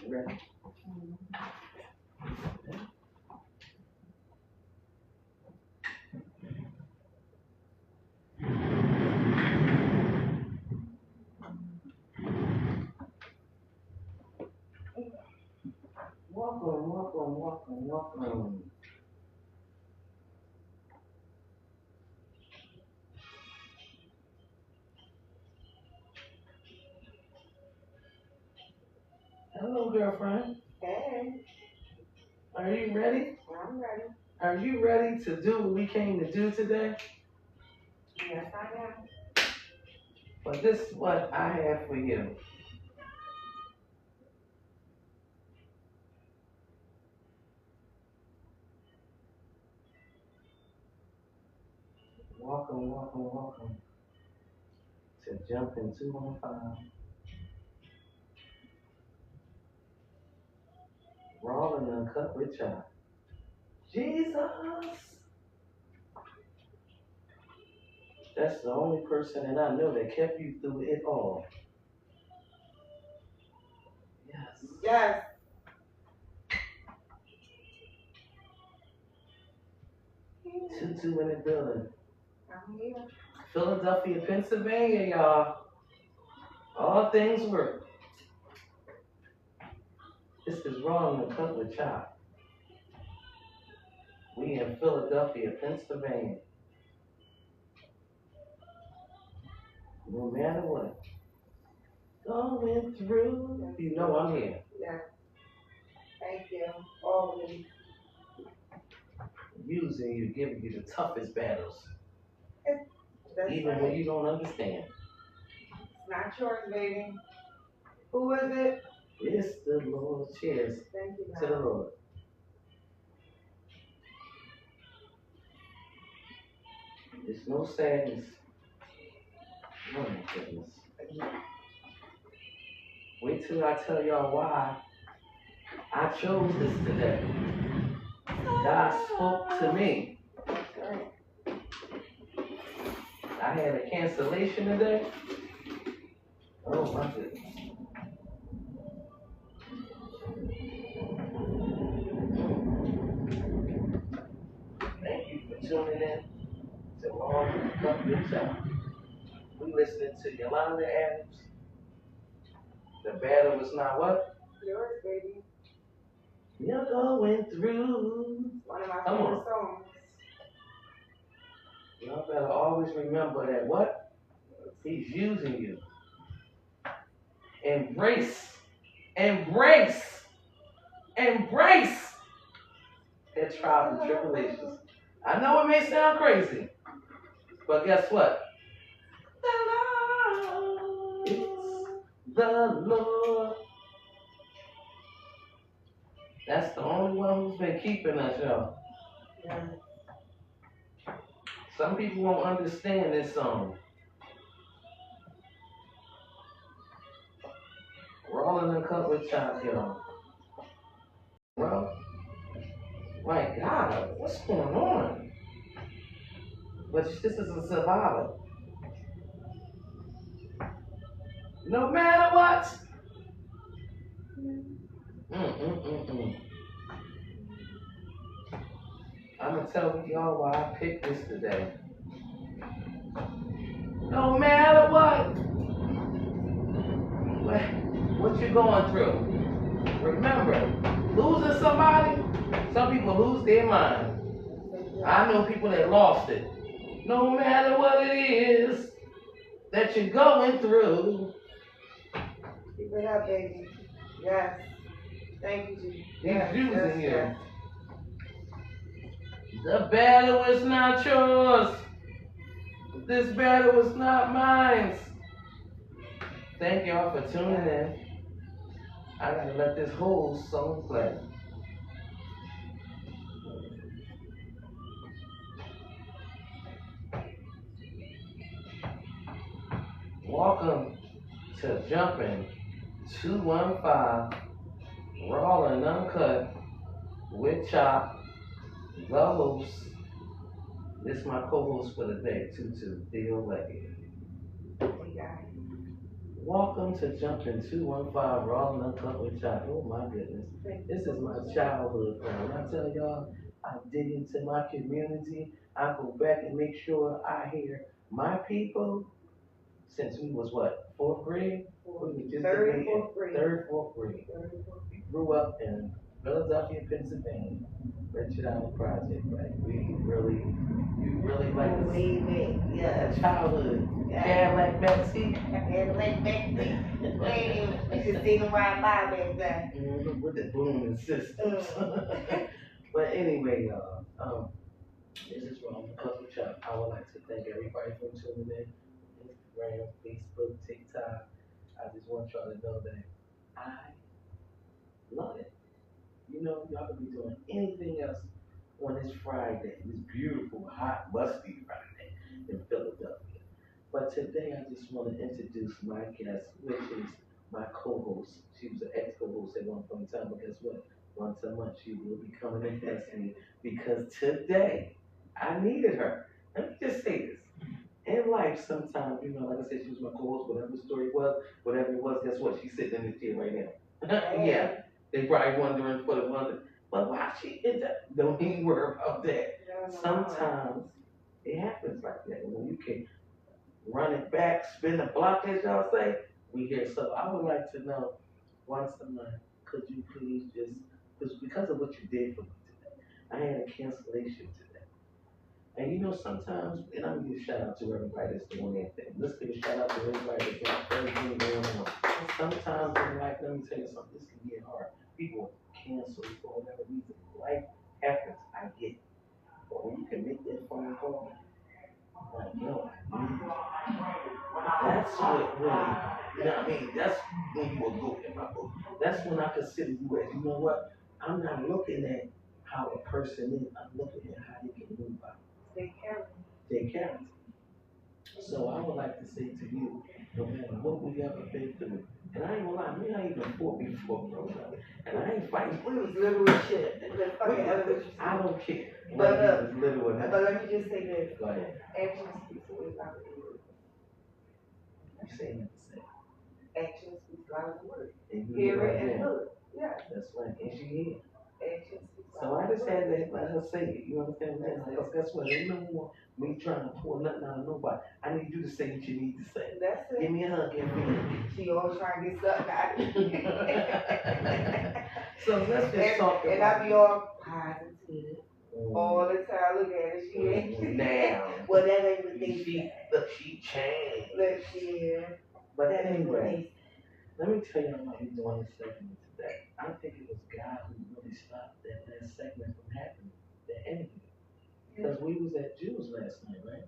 Ready? Welcome, welcome, welcome, welcome. Hello, girlfriend. Hey, Are you ready? I'm ready. Are you ready to do what we came to do today? Yes, I am. But this is what I have for you. Welcome, welcome, welcome to Jumping 215. Rolling Uncut with Chop. Jesus! That's the only person that I know that kept you through it all. Yes. Yes. Tutu in the building. I'm here. Philadelphia, Pennsylvania, y'all. All things work. This is Rolling Uncut with Chop. We in Philadelphia, Pennsylvania. No matter what. Going through. You know I'm here. Yeah. Thank you. Always. Using you, giving you the toughest battles. That's Even right. when you don't understand. It's not yours, baby. Who is it? It's the Lord. Cheers Thank you, to the God. Lord. There's no sadness. Oh my goodness. Wait till I tell y'all why I chose this today. God spoke to me. I had a cancellation today. Oh my goodness. Thank you for tuning in to Long Cup Good Time. We listening to Yolanda Adams. The battle was not what? Yours, baby. You're going through. One of my Come favorite on. songs. Y'all better always remember that what? He's using you. Embrace. Embrace. Embrace their trials and tribulations. I know it may sound crazy, but guess what? It's the Lord. That's the only one who's been keeping us, y'all. Yeah. Some people won't understand this song. Rolling Uncut with Chop, y'all. Bro, my God, what's going on? But this is a survivor. No matter what. I'm gonna tell y'all why I picked this today. No matter what you're going through, remember, losing somebody, some people lose their mind. I know people that lost it. No matter what it is that you're going through. Keep it up, baby. Yes. Thank you, Jesus. He's using you. The battle is not yours. This battle is not mine. Thank y'all for tuning in. I gotta let this whole song play. Welcome to Jumping 215 Raw and uncut with Chop, the host. This is my co-host for the day, Tutu Theo Leggett. Hey guys. Welcome to Jumping 215 Raw and Uncut with Chop. Oh my goodness. This is my childhood, man. When I tell y'all, I dig into my community. I go back and make sure I hear my people since we was what, fourth grade? We was just Third, debating fourth grade. fourth grade. We grew up in Philadelphia, Pennsylvania, Richard Island Project, right? You really like Oh, way back, yeah. childhood. Cadillac backseat. Cadillac backseat. Way, you could see them ride by back then. With the booming systems. But anyway, y'all, this is Ron Couple Chuck. I would like to thank everybody for tuning in. Instagram, Facebook, TikTok. I just want y'all to know that I love it. You know, y'all could be doing anything else on this Friday, this beautiful, hot, musty Friday in Philadelphia. But today I just want to introduce my guest, which is my co-host. She was an ex-co-host at one point in time, but guess what? Once a month she will be coming and guest me because today I needed her. Let me just say this. In life, sometimes, you know, like I said, she was my co-host, whatever the story was, whatever it was, guess what? She's sitting in this chair right now. Yeah. They probably wondering for the wonder, but why she in that? Don't even worry about that. Sometimes it happens like that. When you can run it back, spin the block, as y'all say, we here. So I would like to know, once a month, could you please because of what you did for me today, I had a cancellation today. And you know, sometimes, and I'm gonna give a shout out to everybody that's doing their thing. Let's give a shout out to everybody that's got everything going on. Sometimes in life, let me tell you something, this can get hard. People cancel for whatever reason. Life happens, I get it. But when you can make that phone call, like, yo, I need you. That's what really, you know what I mean? That's when you will go in my book. That's when I consider you as, you know what? I'm not looking at how a person is, I'm looking at how they can move out. Their character. So I would like to say to you, no matter what we ever been through, and I ain't gonna lie, me, I ain't even fought before, bro. And I ain't fighting. We was little as shit. I don't care. But let me just say this. Go ahead. Action speaks louder than words. You say nothing to say. Action speaks louder than words. Hear it and do it. Yeah. That's right. And she here. Action speaks so I just had to let her say it. You understand what I'm saying? Because guess what? Ain't no more me trying to pull nothing out of nobody. I need you to say what you need to say. That's it. Give me a hug, give me a hug. She always trying to get something out of me. So let's just talk about and I be all positive. All the time, look at it. She ain't now. Well, that ain't what they she changed. Look, yeah. But anyway, let me tell you why we're doing this segment today. I think it was God who really stopped that last segment from happening, the interview. Because we was at Jews last night, right?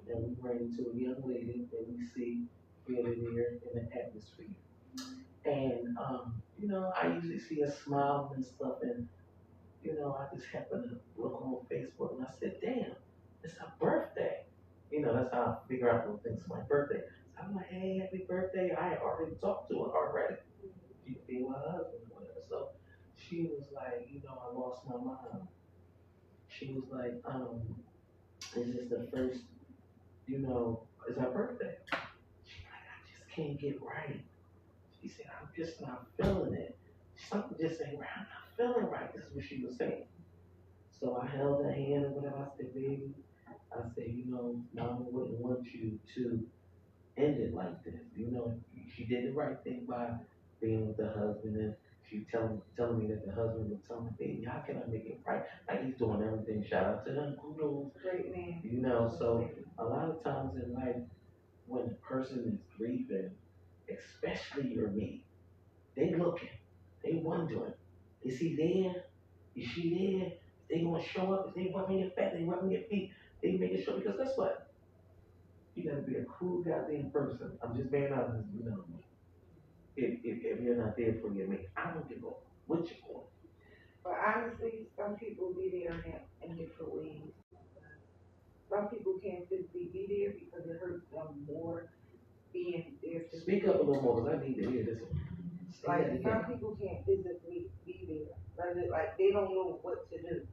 And we ran into a young lady that we see really there in the atmosphere. And, you know, I usually see her smiling and stuff, and you know, I just happened to look on Facebook and I said, damn, it's her birthday. You know, that's how I figure out when things my birthday. So I'm like, hey, happy birthday. I had already talked to her already. She could be my husband or whatever. So she was like, you know, I lost my mom. She was like, is this the first, you know, it's her birthday. She's like, I just can't get right. She said, I'm just not feeling it. Something just ain't right. I'm not feeling right. This is what she was saying. So I held her hand or whatever. I said, baby, I said, you know, Mama wouldn't want you to end it like this. You know, she did the right thing by being with the husband, and she telling me that the husband was telling me, baby, how can I make it right? Like he's doing everything. Shout out to him. Who knows? Great man. You know, so a lot of times in life, when a person is grieving, especially your me, they looking, they wondering, is he there? Is she there? They gonna show up? Is they rubbing your back? They rubbing your feet? They making sure, because guess what? You gotta be a cool goddamn person. I'm just being honest, you know. If you're not there for your mate, I don't give a what you want. But honestly, some people be there in different ways. Some people can't physically be there because it hurts them more being there. Speak up a little more, because I need to hear this one. Like, some people can't physically be there, rather, like, they don't know what to do.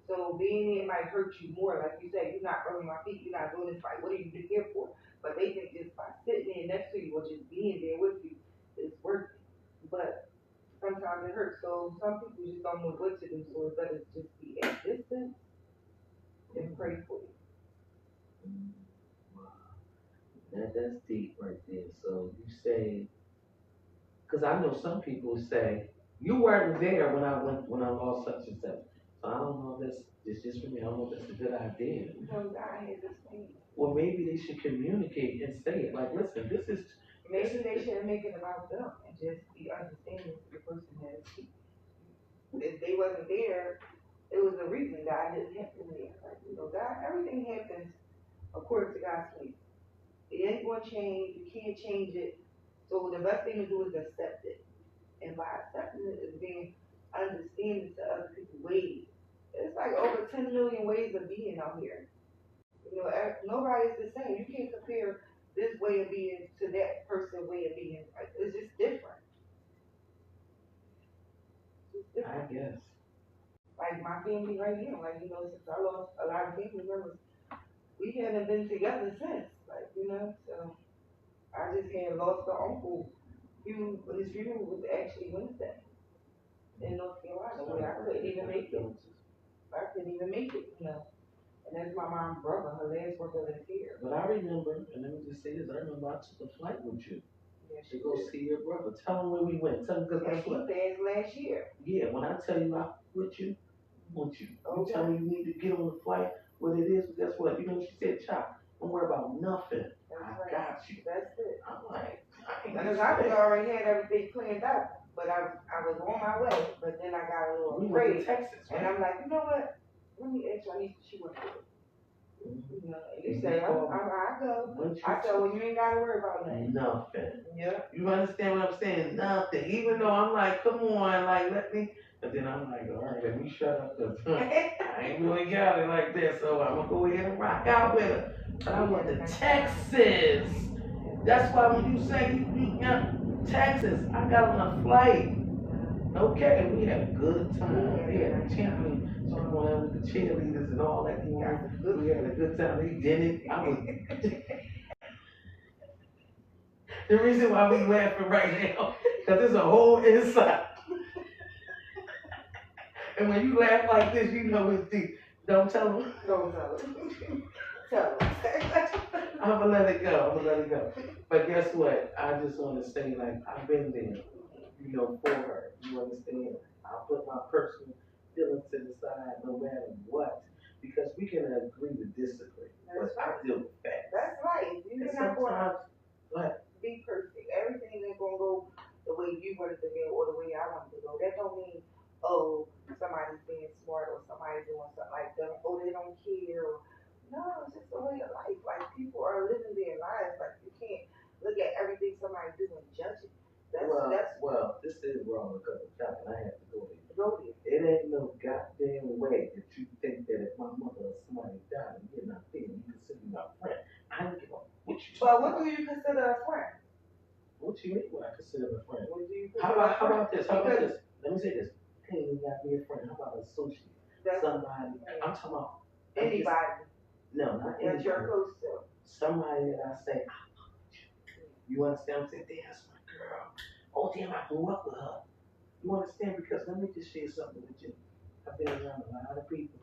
So being there might hurt you more, like you said, you're not rubbing my feet, you're not doing this, like, what are you here for? But they think just by sitting there next to you or just being there with you is worth it. But sometimes it hurts, so some people just don't know what to do, so it's better to just be at distance and pray for you. Wow. That's deep right there. So you say, because I know some people say, you weren't there when I lost such and such. So I don't know if that's, it's just for me, I don't know if that's a good idea. No, God has this thing. Or maybe they should communicate and say it, like, listen, this is. Maybe they shouldn't make it about them and just be understanding for the person that is. If they wasn't there, it was a reason God didn't have them there. Like, God, everything happens according to God's plan. It ain't gonna change, you can't change it. So the best thing to do is accept it. And by accepting it is being understanding to other people's ways. It's like over 10 million ways of being out here. Nobody's the same. You can't compare this way of being to that person's way of being. Like, it's just different. I guess. Like my family right here, like, since I lost a lot of family members, we haven't been together since. Like, so I just had lost an uncle. His funeral was actually Wednesday in North Carolina, where I couldn't even make it. And that's my mom's brother, her last brother that's here. But I remember, and let me just say this, I remember I took a flight with you. Yeah, to go see your brother. Tell him where we went. Tell him, because guess what? He passed last year. Yeah, when I tell you I'm with you, I'm with you. Okay. You tell me you need to get on the flight, what it is, guess what? You know what she said, Chop, don't worry about nothing. I got you. That's it. I'm like, because I already had everything planned out, but I was on my way, but then I got a little afraid. We went to Texas, right? And I'm like, you know what? Let me ask you, she went to it. Mm-hmm. You say, I go. I said, well, you ain't got to worry about nothing. Nothing. Yeah. You understand what I'm saying? Nothing. Even though I'm like, come on, like, let me. But then I'm like, all right, let me shut up, because I ain't really got it like that, so I'm going to go ahead and rock out with her. But I went to Texas. That's why when you say Texas, I got on a flight. Okay, we had a good time. We had a championship with the cheerleaders and all that. We had a good time. They did it. The reason why we laughing right now, because there's a whole inside. And when you laugh like this, you know it's deep. Don't tell them. Don't tell them. Tell them. I'm gonna let it go. But guess what? I just want to say, like, I've been there, for her. You understand? I'll put my personal feelings to the side no matter what. Because we can agree to disagree. But I deal with facts. That's right. You're not going to be perfect. Everything ain't going to go the way you wanted to go or the way I wanted to go. That don't mean, somebody's being smart or somebody's doing something like that. They don't care. No, it's just a way of life. Like, people are living their lives. Like, you can't look at everything somebody do and judge it. Well, this is wrong because of child, and I have to go there. Go there. It ain't no goddamn way that you think that if my mother or somebody died and you're not there, you consider me my friend. I don't give a what you. But what do you consider a friend? What you mean? What I consider a friend? What do you how about this? Let me say this. Hey, you got me a friend. How about an associate? Somebody. I'm talking about anybody. No, not anybody. That you're close to. Somebody that I say, I love you. You understand? I'm saying, damn, that's my girl. Oh, damn, I grew up with her. You understand? Because let me just share something with you. I've been around a lot of people.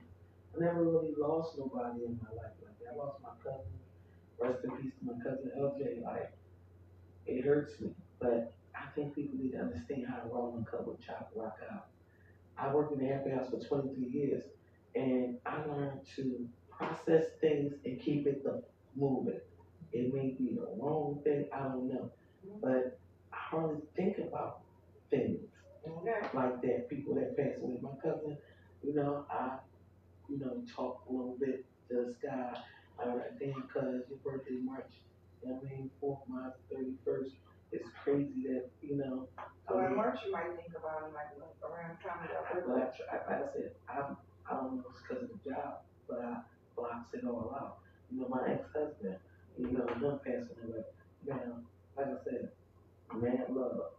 I never really lost nobody in my life like that. I lost my cousin. Rest in peace to my cousin LJ. Like, it hurts me. But I think people need to understand how to roll and cut with Chop Rock out. I worked in the Happy House for 23 years. And I learned to process things and keep it moving. It may be the wrong thing, I don't know. But I hardly think about things like that. People that pass away. My cousin, I, talk a little bit to the sky. I write, damn, cuz your birthday March, 4th, March 31st. It's crazy that, So in March you might think about it like around time of your birthday. Like I said, I don't know if it's because of the job, but I blocks it all out. My ex-husband, him passing away. Now, like I said, man love.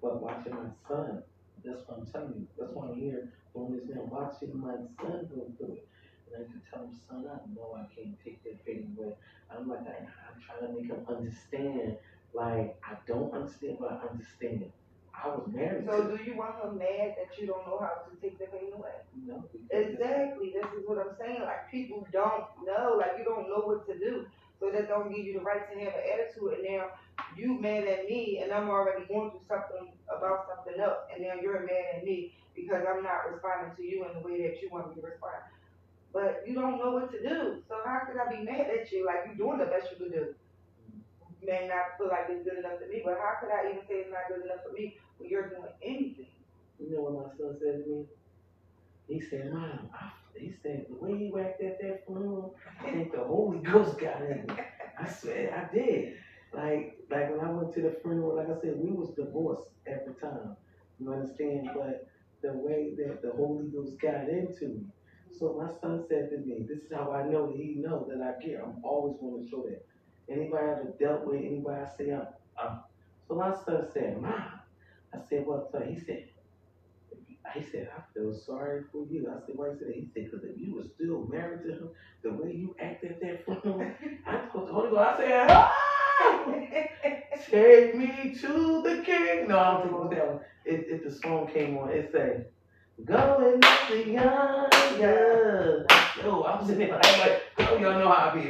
But watching my son, that's what I'm telling you. That's why I'm here doing this now. Watching my son go through it. And I can tell him, son, I know I can't take that pain away. I'm trying to make him understand. Like, I don't understand, but I understand. I was married So to. do you want him mad that you don't know how to take the pain away? No, Exactly. This is what I'm saying. Like people don't know. Like you don't know what to do. So that don't give you the right to have an attitude. And now you mad at me, and I'm already going through something about something else, and now you're mad at me because I'm not responding to you in the way that you want me to respond. But you don't know what to do. So how could I be mad at you? Like you're doing the best you could do. You may not feel like it's good enough to me, but how could I even say it's not good enough for me when you're doing anything? you know what my son said to me? He said, Mom, he said, the way you acted at that funeral, I think the Holy Ghost got in me. I said, I did. Like when I went to the funeral, like I said, we was divorced at the time. You understand? But the way that the Holy Ghost got into me. So my son said to me, this is how I know that he knows that I care. I'm always going to show that. Anybody I ever dealt with, anybody I say I'm. So my son said, Mom, I said, what, son? He said, I feel sorry for you. I said, why he said that? He said, because if you were still married to him, the way you acted at that funeral, I told the Holy Ghost, I said, oh, take me to the king. No, I don't think it was that one. If the song came on, it said, going up the yonder. Yo, I was in there, I'm like, oh, y'all know how I be.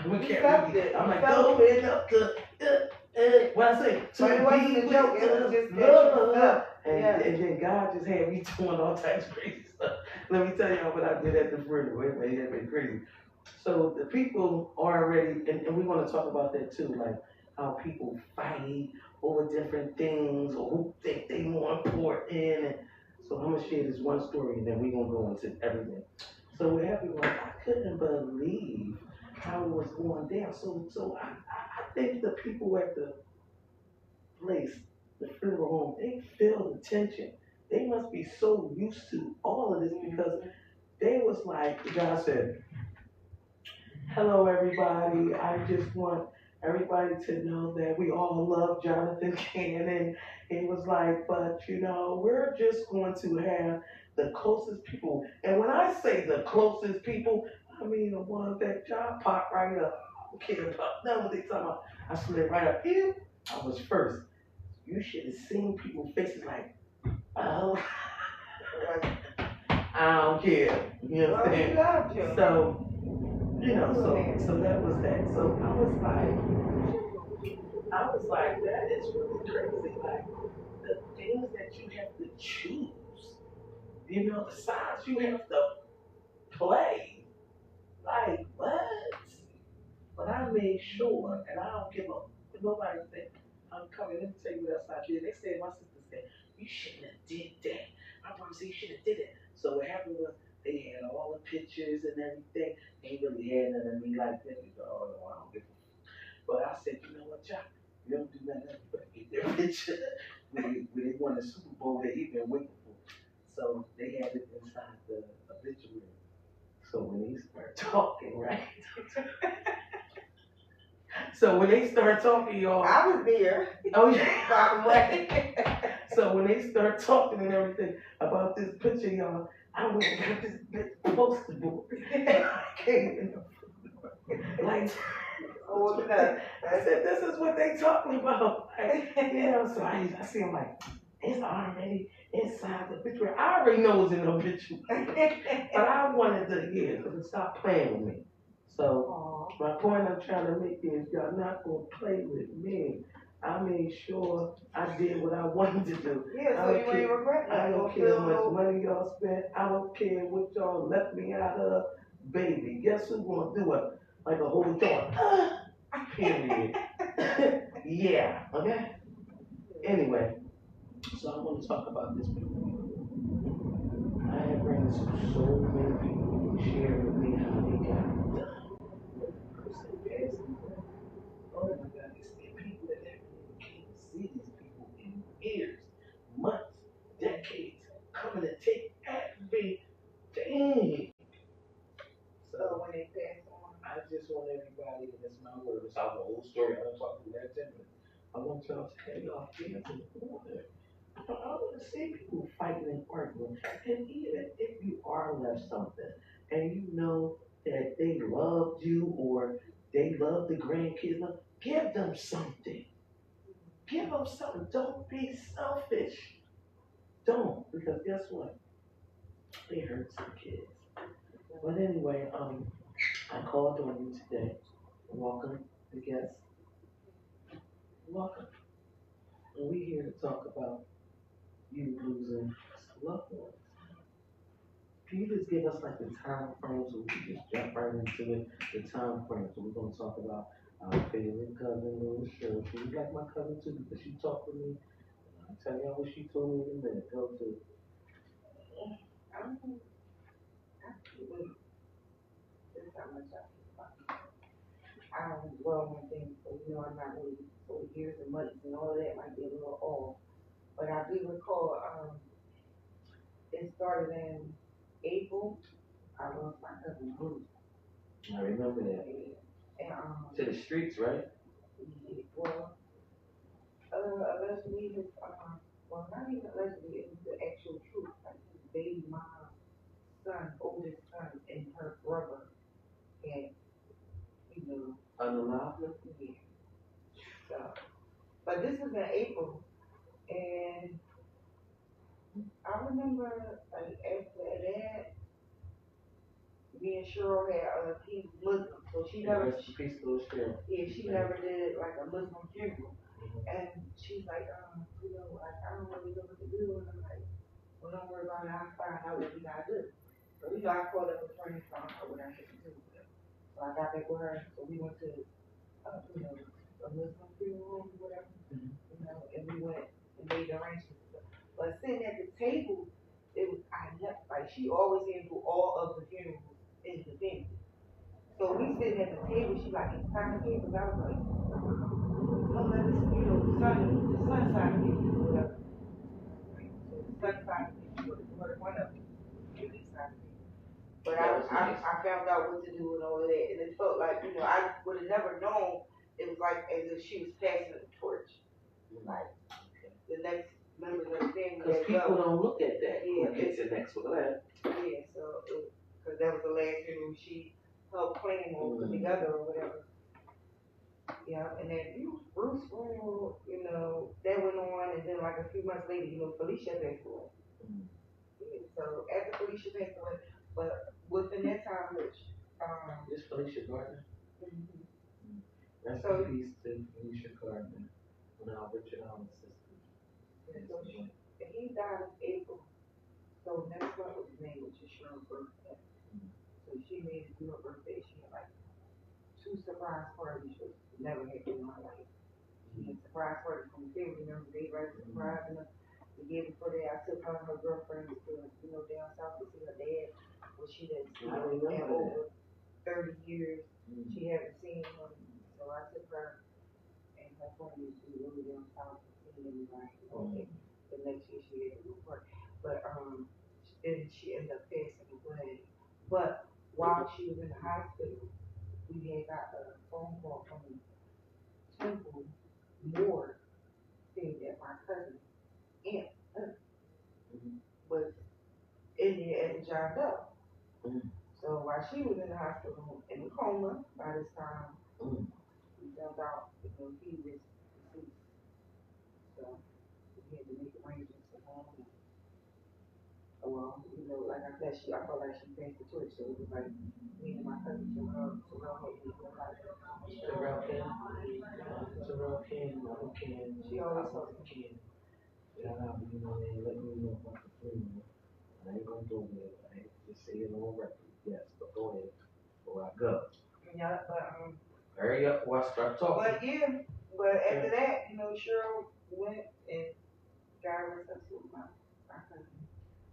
We can't really, I'm like, going up the, what I say? But it wasn't a joke, it was just that and then God just had me doing all types of crazy stuff. Let me tell y'all what I did at the funeral. It made it crazy. So the people are already, and we want to talk about that too, like how people fight over different things or who think they more important. And so I'm gonna share this one story, and then we're gonna go into everything. So what happened was I couldn't believe how it was going down. So I think the people at the place, the funeral home, they feel the tension. They must be so used to all of this because they was like, the guy said, hello everybody, I just want everybody to know that we all love Jonathan Cannon. It was like, but we're just going to have the closest people. And when I say the closest people, I mean the ones that John popped right up. I don't care about none of what they talking about. I slid right up here. I was first. You should have seen people's faces like, oh, I don't care. You understand? So, so that was that. So I was like, that is really crazy. Like the things that you have to choose, the sides you have to play. Like what? But I made sure, and I don't give up. Nobody think I'm coming. Let me tell you what else I did. They said, my sister said, you shouldn't have did that. My brother said you should have did it. So what happened was they had all the pictures and everything. They really had none of me like that. You go, oh no, I don't give a. But I said, you know what, Jack? You don't do nothing. You better get their picture. when they won the Super Bowl, they even waiting for. So they had it inside the obituary. So when they start talking, right? So when they start talking, y'all. I was there. Oh yeah. By the way. So when they start talking and everything about this picture, y'all, I went and got this big poster board. And I came in the like. Oh, I said, this is what they talking about. Like, so I see them like, it's already inside the picture. I already know it's in the picture. But I wanted to hear it because it stopped playing with me. So my point I'm trying to make is y'all not gonna play with me. I made sure I did what I wanted to do. Yeah, so you ain't regret that. I don't care how much money y'all spent. I don't care what y'all left me out of. Baby, guess who's gonna do it? Like a whole thought. Period. Yeah, okay? Anyway, so I want to talk about this before. I have ran into so many people who share with me how they got done. Person passed away. Oh my God, there's people that haven't even came to see these people in years, months, decades, coming to take everything. So when they pass on, I just want everybody, and it's my word, it's our whole story. I don't talk to that 10 minutes. I I want y'all to have y'all dancing together. I want to see people fighting and arguing. And even if you are left something and you know that they loved you or they love the grandkids, give them something. Give them something. Don't be selfish. Don't, because guess what? They hurt some kids. But anyway, I called on you today. Welcome, the guests. Welcome. And we're here to talk about you losing loved ones. Can you just give us like the time frame so we can just jump right into it? The time frame. So we're gonna talk about our favorite cousin, Little Cheryl. She was like my cousin too because she talked to me. I'll tell y'all what she told me in a minute. Go to. I'm actually, this is how much I feel about it. I don't dwell on things, so you know I'm not really so years and months and all of that might be a little off. But I do recall, it started in April. I lost my cousin Bruce. I remember that. And To the streets, right? well, allegedly his well not even allegedly, it was the actual truth. Like his baby mom's son, oldest son, and her brother had, you know, Unalive? yeah. So, but this was in April, and I remember like after that, me and Cheryl had he's Muslim, so she never, Rest in peace, Little Cheryl. yeah, she never did like a Muslim funeral. And she's like, you know, like, I don't really know what to do. And I'm like, well, don't worry about it. I'll find out what we gotta do. So, you know, I called up a friend from her what I had to do with her. So I got back with her. So we went to, you know, a Muslim funeral or whatever, you know, and we went and made arrangements. But sitting at the table, it was, I never, like, she always handled all of the funerals independently. So we sitting at the table, she like, it's time to pay, because I was like, no, let us, you know, the sun side of it, whatever. So the sun side of it, one of them, the side of it. But I found out what to do and all of that, and it felt like, you know, I would have never known. It was like as if she was passing the torch. Like the next members of the family. Because people don't look at that. Yeah, Who gets it next with that? Yeah, so because that was the last funeral she helped plan or put together or whatever. Yeah, and then Bruce funeral, you know, that went on, and then like a few months later, you know, Felicia passed away. Yeah, so after Felicia passed away, but within that time, which This Felicia Gardner. Rest So- in peace to Felicia Gardner. Now Richard Allen's sister. so he died in April. So next month was May, which is Cheryl's birthday. So she made a new birthday. She had like 2 surprise parties, which never happened in my life. She had surprise parties from the family members. They were surprising her. The year before that, I took her and her girlfriend to, you know, down south to see her dad, which she didn't see him in over 30 years. She hadn't seen him, so I took her and her friends to really down south to see everybody. The next year she had to report, but then she ended up passing away. But while she was in the hospital, we had got a phone call from the Temple morgue saying that my cousin aunt was in there at the John Doe. So while she was in the hospital in a coma, by this time we found out, you know, he was deceased. So we had to make arrangements for him. Well, you know, like I said, I felt like she passed the torch, so it was like me and my cousin Terrell had to go like Terrell King, Mama King, she always Papa King. Shout out, you know, they let me know about the funeral. I ain't gonna go there. I ain't just say it on record. Yes, but go ahead. Before I go. yeah, but Hurry up before I start talking. but yeah, but after that, you know, Cheryl went and got her to my cousin.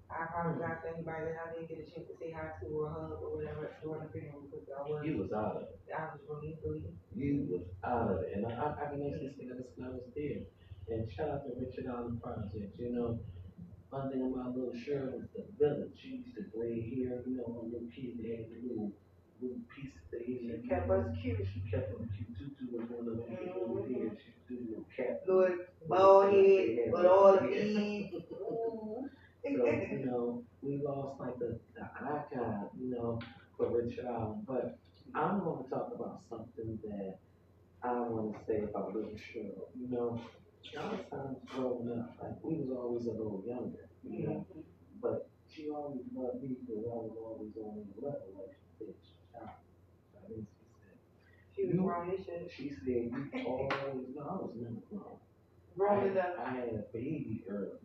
I apologize to anybody that I didn't get a chance to say hi to or hug or whatever during the funeral because You was out of it. I was really. You was out of it. And I can actually say that I was there. And shout out to Richard Allen Project. You know, one thing about Little Cheryl was the village. She used to play here, you know, when little kids they had to little little pieces they even She kept us cute. She kept them cute. Tutu was one of the people over there. She do little cat. Little bald head with all the beads. So, you know, we lost like the icon, you know, for Rich Allen. But I'm going to talk about something that I want to say about Little Cheryl. You know, a lot of times growing up, like we was always a little younger, you know, but she always loved me because I was always on the level, like she said, child. I mean, She was grown as shit. she said, you always, no, I was never grown. Grown enough. I had a baby early.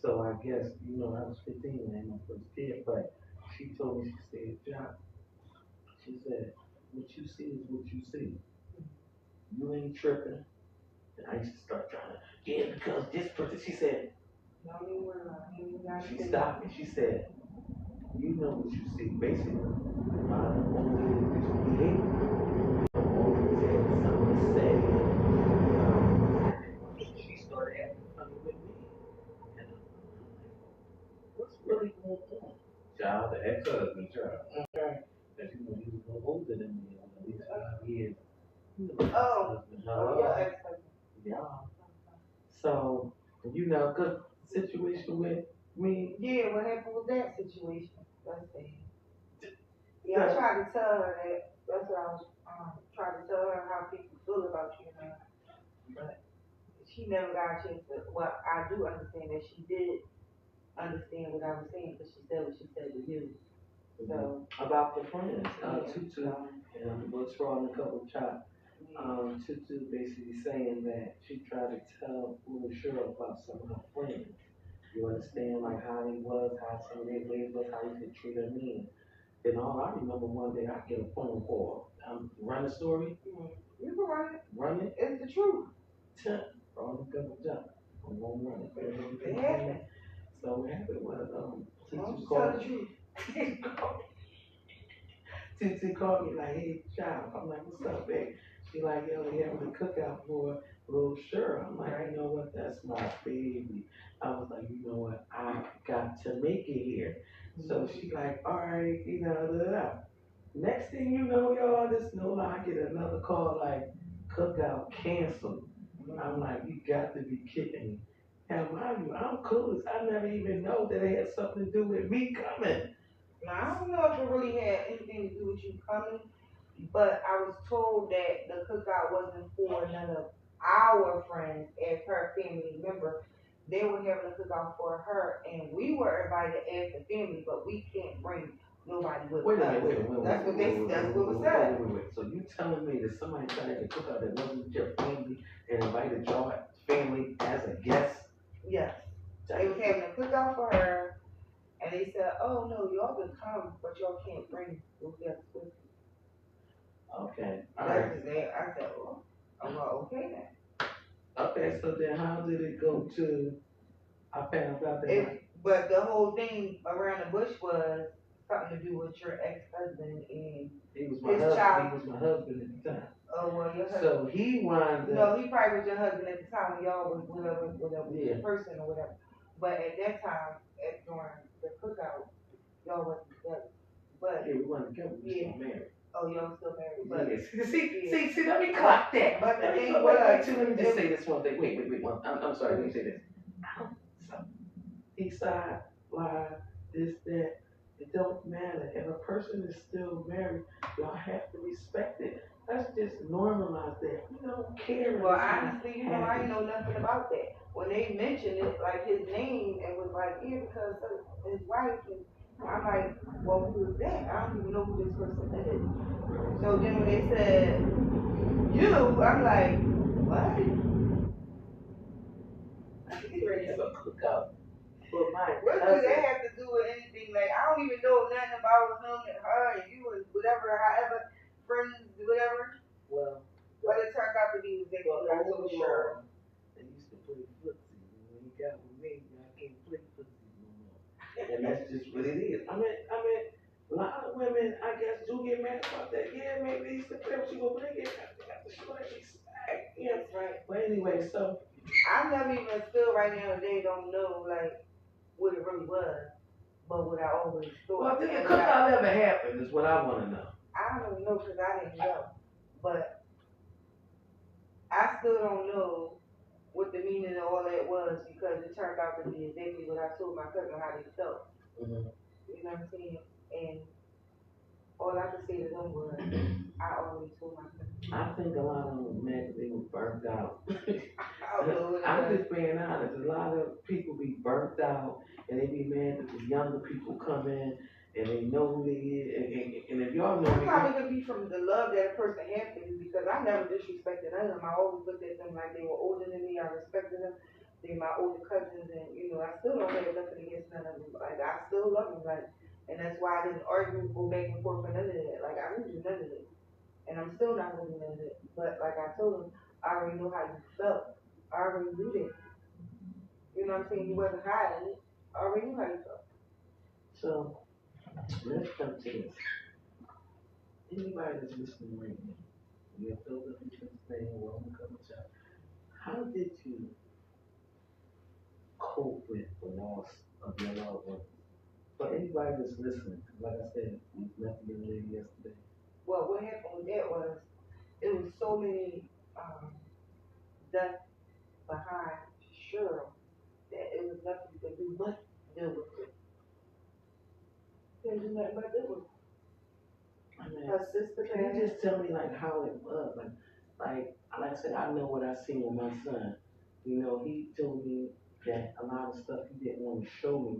So I guess, you know, I was 15 when I had my first kid, but she told me, she said, John, she said, what you see is what you see. You ain't tripping. And I used to start trying to, yeah, because this person, she said, she stopped me, she said, you know what you see. Basically, my only behavior, always had something to say. She started acting funny with me. And I'm like, what's really going on? Child, the ex-husband, child. Okay. Because you know, he was no older than me, at least 5 years. Oh, your ex-husband. Yeah. So, you know, because the situation with me. Yeah, what happened with that situation? Let's see. Yeah, I tried to tell her that. That's what I was trying to tell her how people feel about you now. But she never got a chance to. Well, I do understand that she did understand what I was saying because she said what she said to you. So about the friends, Tutu, and what's wrong a couple chops. Tutu basically saying that she tried to tell Little Cheryl about some of her friends. You understand, like how he was, how some of their ways was, how he could treat her mean. Then all I remember one day I get a phone call. Run the story. You can run it. Run it. It's the truth. Wrong double jump. I'm gonna run it. It happened. So what happened was Tutu tell called the truth. Tutu called me like, hey, child. I'm like, what's up, babe? She like, yo, they having a cookout for Little Cheryl. I'm like, you know what? That's my baby. I was like, you know what? I got to make it here. So she like, all right, you know, blah, blah. Next thing you know, y'all, this no I get another call like, cookout canceled. I'm like, you got to be kidding me. Now, mind you, I'm clueless. I never even know that it had something to do with me coming. Now, I don't know if it really had anything to do with you coming, but I was told that the cookout wasn't for none of our friends as her family member. They were having a cookout for her, and we were invited as the family, but we can't bring nobody with us. Wait a minute. That's what was said. Wait. So you telling me that somebody tried to have a cookout that wasn't your family and invited your family as a guest? Yes. They was having a cookout for her, and they said, oh no, y'all can come, but y'all can't bring those guests with you. Okay. All right. I said, well, okay then. Okay, so then how did it go to, I found out that. But the whole thing around the bush was something to do with your ex-husband and he was my husband. child. He was my husband at the time. Oh, well, your husband. So he wound up. No, he probably was your husband at the time when y'all was whatever Yeah. person or whatever. But at that time, during the cookout, y'all wasn't together. But yeah, we weren't together. We were still married. Oh, y'all still married. But yeah. See, let me clock that. But the thing wait, let me just say this one thing. Wait, I'm sorry, let me say this. East side, live, this, that, it don't matter. If a person is still married, y'all have to respect it. Let's just normalize that. We don't care. Well, honestly, I didn't know nothing about that. When they mentioned it, like his name, it was like, yeah, because of his wife, and I'm like, well, who is that? I don't even know who this person is. So then when they said, you, I'm like, what? I think you ready to have a cookout. But what does that have to do with anything? Like, I don't even know nothing about him and her and you and whatever, however, friends, whatever. Well, but it turned out to be exactly what I told Cheryl. They used to play footsie. When he got with me, I can't play footsie no more. And that's just what it is. I mean, a lot of women, I guess, do get mad about that. Yeah, maybe they used to play with you, but they get mad about the show that respect. Yeah, that's right. But anyway, so. I never even still right now today don't know, like, what it really was, but what I always thought. Well, did the cookout ever happen is what I want to know. I don't know because I didn't know, but I still don't know what the meaning of all that was because it turned out to be exactly what I told my cousin how they felt. Mhm. You know what I'm saying? And all I could say to them was, I always told my cousin. I think a lot of them mad that they were burnt out. I don't know what it I'm was. just being honest. A lot of people be burnt out and they be mad that the younger people come in and they know who they is. And if y'all know It me, probably could be from the love that a person has for you because I never disrespected none of them. I always looked at them like they were older than me. I respected them. They're my older cousins, and I still don't have nothing against none of them. Like I still love them, like, and that's why I didn't argue, go back and forth for none of that. Like I didn't do none of it, and I'm still not gonna do none of it. But like I told them, I already know how you felt. I already knew that. You know what I'm saying? You wasn't hiding it. I already knew how you felt. so let's come to this. Anybody that's listening right now, you have Philadelphia, Pennsylvania, welcome to come to. How did you cope with the loss of your loved one? For anybody that's listening, 'cause like I said, we met the young lady yesterday. Well, what happened with that was it was so many deaths behind Cheryl that it was nothing you could do but deal with it. Couldn't do nothing but deal with it. I mean, Her sister can you passed. just tell me like how it was? Like I said, I know what I seen with my son. You know, he told me that a lot of stuff he didn't want to show me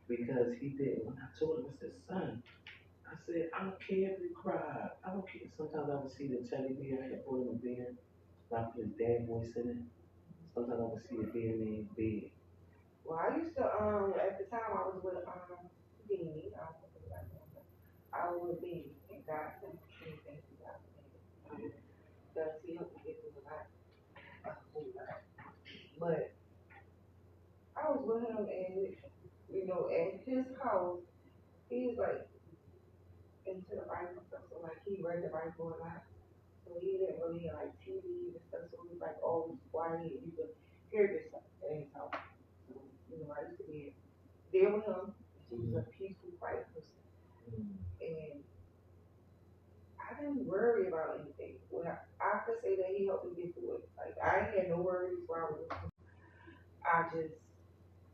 because he didn't. When I told him, I said, son, I said, I don't care if you cry. I don't care. Sometimes I would see the teddy bear. I had put him a bear. I put his dad voice in it. Sometimes I would see a bear named Big. Well, I used to at the time I was with Beanie. I don't know if you know. I was with Beanie and God sent me things to God because he helped me get through a whole lot. But I was with him and at his house, he's like into the Bible stuff, so like he read the Bible a lot. So he didn't really like TV and stuff, so he was like always quiet. You could hear this stuff at his house. So, I used to be there with him. He was a peaceful, quiet person. And I didn't worry about anything. I could say that he helped me get through it. Like I ain't had no worries while I was with him. I just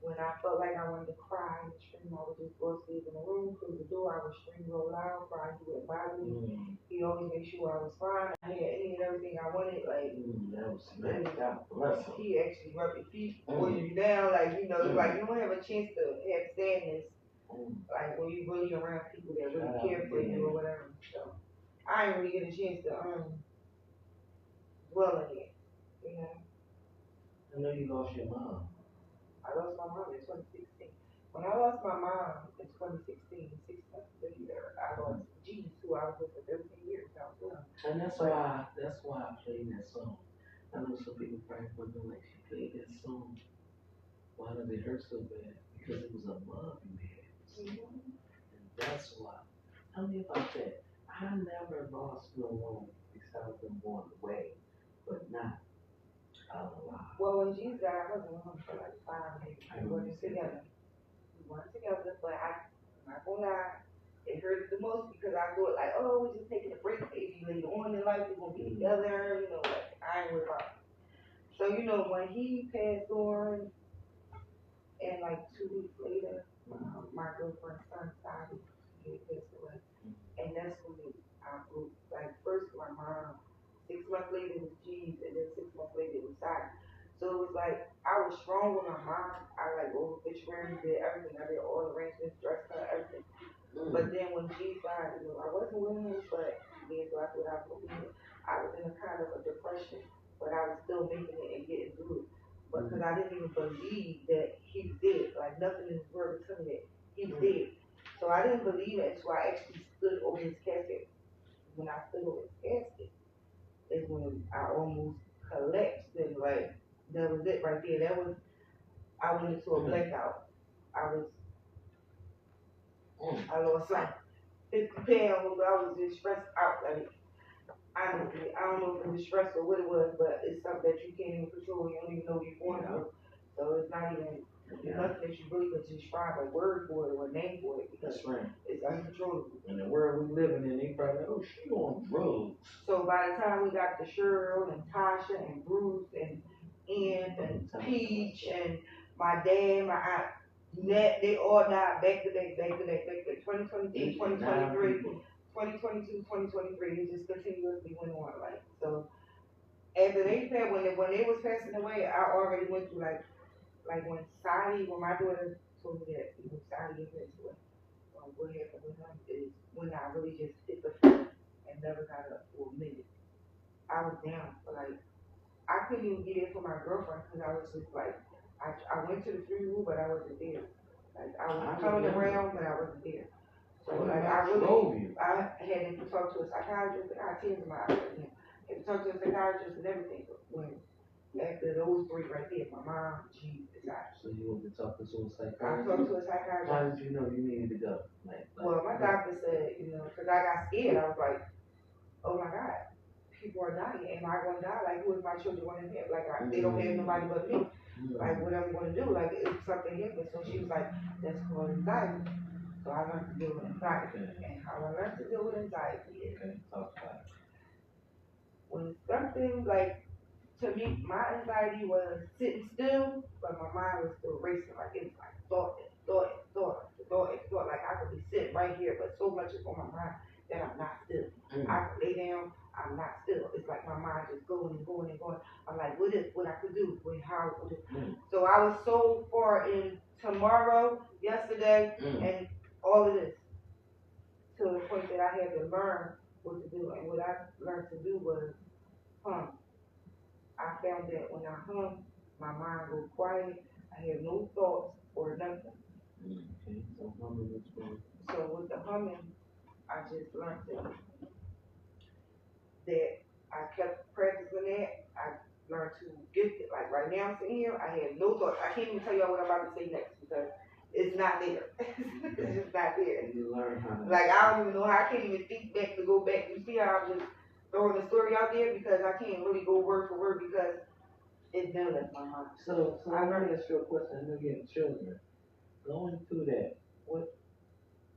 when I felt like I wanted to cry and scream, I would just go upstairs in the room, close the door, I would scream real loud, cry, he wouldn't bother me. He always made sure I was fine. I had any and everything I wanted, like That was nice. God bless him. he actually rubbed his feet, push you down, like like you don't have a chance to have sadness, like when you really around people that really care for you or whatever. So I didn't really get a chance to dwell in it, I know you lost your mom. I lost my mom in 2016. When I lost my mom in 2016, 6 months later, I lost G, who I was with for 13 years. I was with him. And that's why I played that song. I know some people probably wondering like she played that song. Why does it hurt so bad? Because it was a love you had. And that's why. Tell me about that. I never lost no one besides them going away, but not alive. Well, when G died, I wasn't with him for like 5 years. We weren't together. But I'm not gonna lie, it hurt the most because I thought like, oh, we're just taking a break, maybe later on in life we're gonna be together, like I ain't worried about it. So, when he passed on and like 2 weeks later, my girlfriend's son started he passed away. And that's when I broke. Like first my mom, 6 months later it was G's, and then 6 months later it was Side. So it was like I was strong with my mom. I like obituary, did everything. I did all the arrangements, dressed her, everything. But then when G died, I wasn't with him, but then so I thought I was with him. I was in a kind of a depression, but I was still making it and getting through it. But because I didn't even believe that he was dead, like nothing in this world would tell me that he was dead. So I didn't believe it, so I actually stood over his casket. When I stood over his casket, is when I almost collapsed and like that was it right there. I went into a blackout. I lost like 50 pounds. I was just stressed out. Like honestly, I don't know if it was stress or what it was, but it's something that you can't even control. You don't even know what you're going through. So it's not even. There's nothing that you really could describe a word for it or a name for it because That's right. it's uncontrollable. In the world we living in, they probably, oh, she on drugs. So by the time we got the Cheryl and Tasha and Bruce and Ian and Peach and my dad, my aunt, Nat, they all died back to back, 2022, 2023, 2022, 2023. It just continuously went on. Like, so after they said, when they was passing away, I already went through like when my daughter told me that, Sally is into it. What happened with him is when I really just hit the floor and never got up for a minute. I was down for like, I couldn't even get in for my girlfriend because I was just like, I went to the funeral, but I wasn't there. Like, I was coming around, but I wasn't there. So, like, I had to talk to a psychiatrist, and I had tears in my eyes. I had to talk to a psychiatrist and everything. But when, after those three right there, my mom, she died. So you went to talk to a psychiatrist? I talked to a psychiatrist. How did you know you needed to go? Well, my doctor said, because I got scared. I was like, oh my God, people are dying. Am I going to die? Like, who is my children going to have? Like, they don't have nobody but me. Like, what am I going to do? Like, if something happens. So she was like, that's called anxiety. So I learned to deal with anxiety. And how I learned to deal with anxiety is when something like, to me, my anxiety was sitting still, but my mind was still racing. Like, it was like thought. Like, I could be sitting right here, but so much is on my mind that I'm not still. I could lay down, I'm not still. It's like my mind just going and going and going. I'm like, what I could do? So I was so far in tomorrow, yesterday, and all of this, to the point that I had to learn what to do. And what I learned to do was hum. I found that when I hum, my mind goes quiet. I have no thoughts or nothing. Okay, so humming is good. So with the humming, I just learned that I kept practicing that. I learned to get it. Like right now I'm sitting here, I have no thoughts. I can't even tell y'all what I'm about to say next because it's not there. It's just not there. You learn how to. Like I don't even know how. I can't even think back to go back. You see how I'm just throwing the story out there because I can't really go word for word because it's done left my mind. So I learned this real question. I know you have children. Going through that, what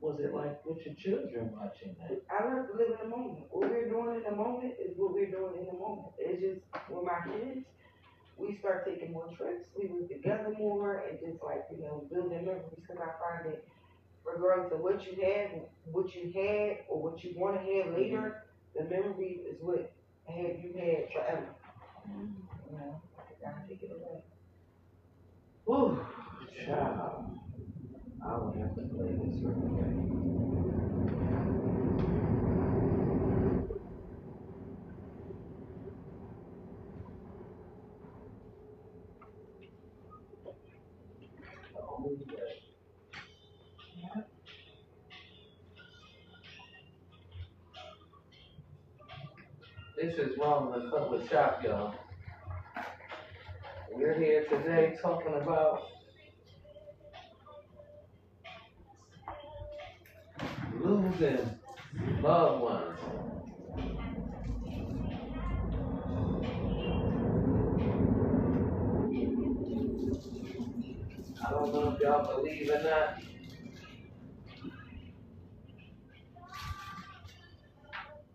was it like with your children watching that? I learned to live in the moment. What we're doing in the moment is what we're doing in the moment. It's just with my kids, we start taking more trips. We was together more and just like, building memories because I find that regardless of what you had, or what you want to have later, the memories is what have you had forever. I gotta take it away. Whew, child. I would have to play this real quick. This is Wrong in the Cup of Chop, y'all. We're here today talking about losing loved ones. I don't know if y'all believe or not,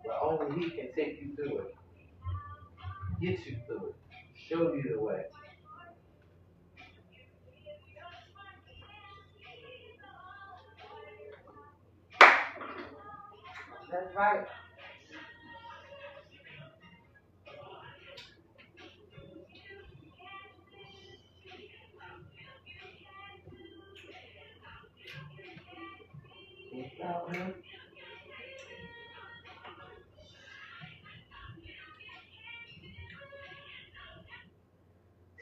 but only He can take you through it, get you through it, show you the way. That's right. Without Him,